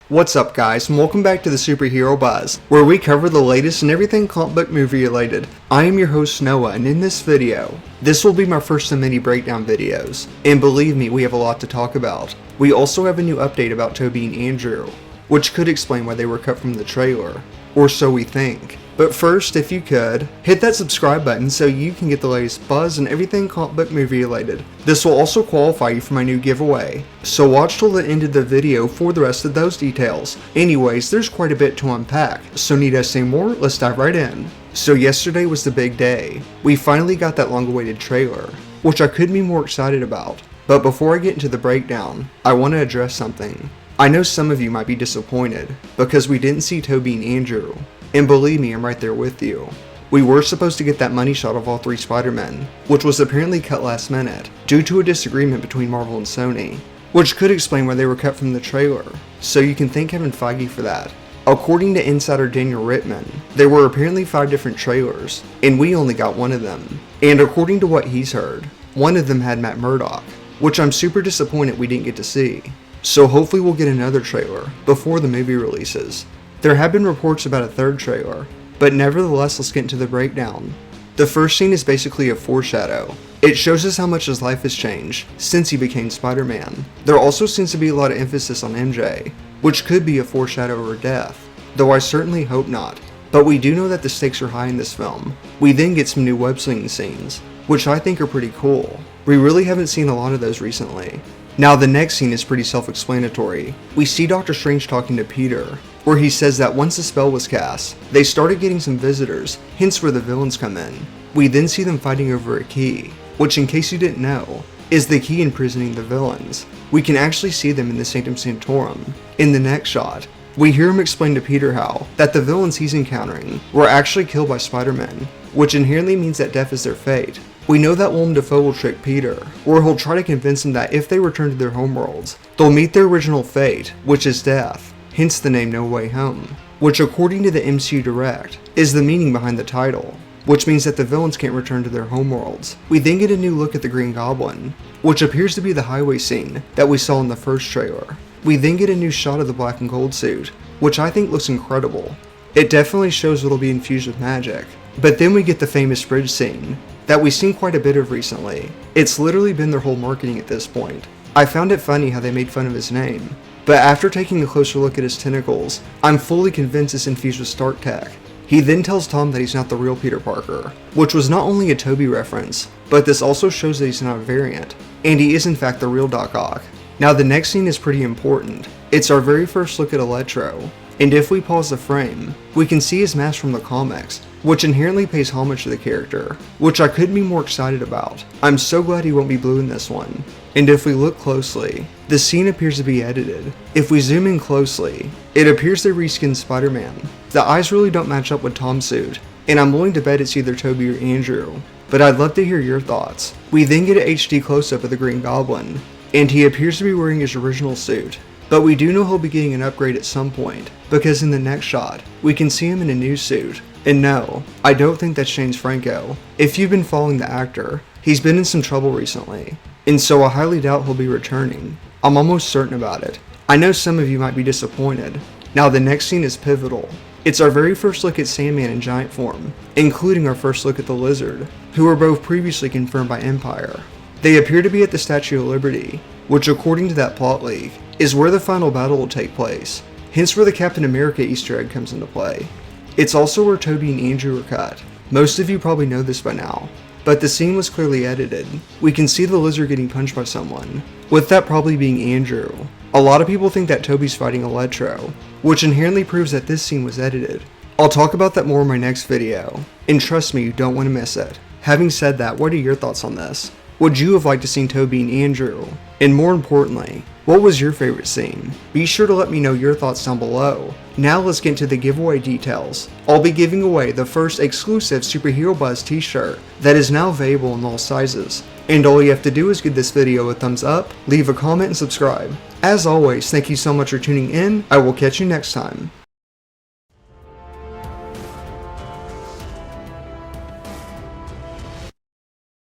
What's up guys, and welcome back to the Superhero Buzz, where we cover the latest in everything comic book movie related. I am your host Noah, and in this video, this will be my first of many breakdown videos, and believe me, we have a lot to talk about. We also have a new update about Tobey and Andrew, which could explain why they were cut from the trailer, or so we think. But first, if you could, hit that subscribe button so you can get the latest buzz and everything comic book movie related. This will also qualify you for my new giveaway, so watch till the end of the video for the rest of those details. Anyways, there's quite a bit to unpack, so need I say more? Let's dive right in. So yesterday was the big day. We finally got that long-awaited trailer, which I couldn't be more excited about. But before I get into the breakdown, I want to address something. I know some of you might be disappointed, because we didn't see Tobey and Andrew. And believe me, I'm right there with you. We were supposed to get that money shot of all three Spider-Men, which was apparently cut last minute, due to a disagreement between Marvel and Sony, which could explain why they were cut from the trailer, so you can thank Kevin Feige for that. According to insider Daniel Rittman, there were apparently 5 different trailers, and we only got one of them. And according to what he's heard, one of them had Matt Murdock, which I'm super disappointed we didn't get to see. So hopefully we'll get another trailer before the movie releases. There have been reports about a third trailer, but nevertheless, let's get into the breakdown. The first scene is basically a foreshadow. It shows us how much his life has changed since he became Spider-Man. There also seems to be a lot of emphasis on MJ, which could be a foreshadow of her death, though I certainly hope not. But we do know that the stakes are high in this film. We then get some new web-slinging scenes, which I think are pretty cool. We really haven't seen a lot of those recently. Now the next scene is pretty self-explanatory. We see Doctor Strange talking to Peter, where he says that once the spell was cast, they started getting some visitors, hence where the villains come in. We then see them fighting over a key, which in case you didn't know, is the key imprisoning the villains. We can actually see them in the Sanctum Sanctorum. In the next shot, we hear him explain to Peter how that the villains he's encountering were actually killed by Spider-Man, which inherently means that death is their fate. We know that Willem Dafoe will trick Peter, or he'll try to convince him that if they return to their homeworlds, they'll meet their original fate, which is death, hence the name No Way Home, which according to the MCU Direct, is the meaning behind the title, which means that the villains can't return to their homeworlds. We then get a new look at the Green Goblin, which appears to be the highway scene that we saw in the first trailer. We then get a new shot of the black and gold suit, which I think looks incredible. It definitely shows it'll be infused with magic. But then we get the famous bridge scene, that we've seen quite a bit of recently. It's literally been their whole marketing at this point. I found it funny how they made fun of his name, but after taking a closer look at his tentacles, I'm fully convinced it's infused with Stark tech. He then tells Tom that he's not the real Peter Parker, which was not only a Tobey reference, but this also shows that he's not a variant, and he is in fact the real Doc Ock. Now the next scene is pretty important. It's our very first look at Electro, and if we pause the frame, we can see his mask from the comics, which inherently pays homage to the character, which I couldn't be more excited about. I'm so glad he won't be blue in this one. And if we look closely, the scene appears to be edited. If we zoom in closely, it appears they reskinned Spider-Man. The eyes really don't match up with Tom's suit, and I'm willing to bet it's either Tobey or Andrew, but I'd love to hear your thoughts. We then get an HD close-up of the Green Goblin, and he appears to be wearing his original suit. But we do know he'll be getting an upgrade at some point, because in the next shot, we can see him in a new suit. And no, I don't think that's James Franco. If you've been following the actor, he's been in some trouble recently, and so I highly doubt he'll be returning. I'm almost certain about it. I know some of you might be disappointed. Now the next scene is pivotal. It's our very first look at Sandman in giant form, including our first look at the Lizard, who were both previously confirmed by Empire. They appear to be at the Statue of Liberty, which according to that plot leak, is where the final battle will take place, hence where the Captain America Easter egg comes into play. It's also where Tobey and Andrew were cut. Most of you probably know this by now, but the scene was clearly edited. We can see the Lizard getting punched by someone, with that probably being Andrew. A lot of people think that Tobey's fighting Electro, which inherently proves that this scene was edited. I'll talk about that more in my next video, and trust me, you don't want to miss it. Having said that, what are your thoughts on this? Would you have liked to see Tobey and Andrew? And more importantly, what was your favorite scene? Be sure to let me know your thoughts down below. Now let's get into the giveaway details. I'll be giving away the first exclusive Superhero Buzz t-shirt that is now available in all sizes. And all you have to do is give this video a thumbs up, leave a comment, and subscribe. As always, thank you so much for tuning in. I will catch you next time.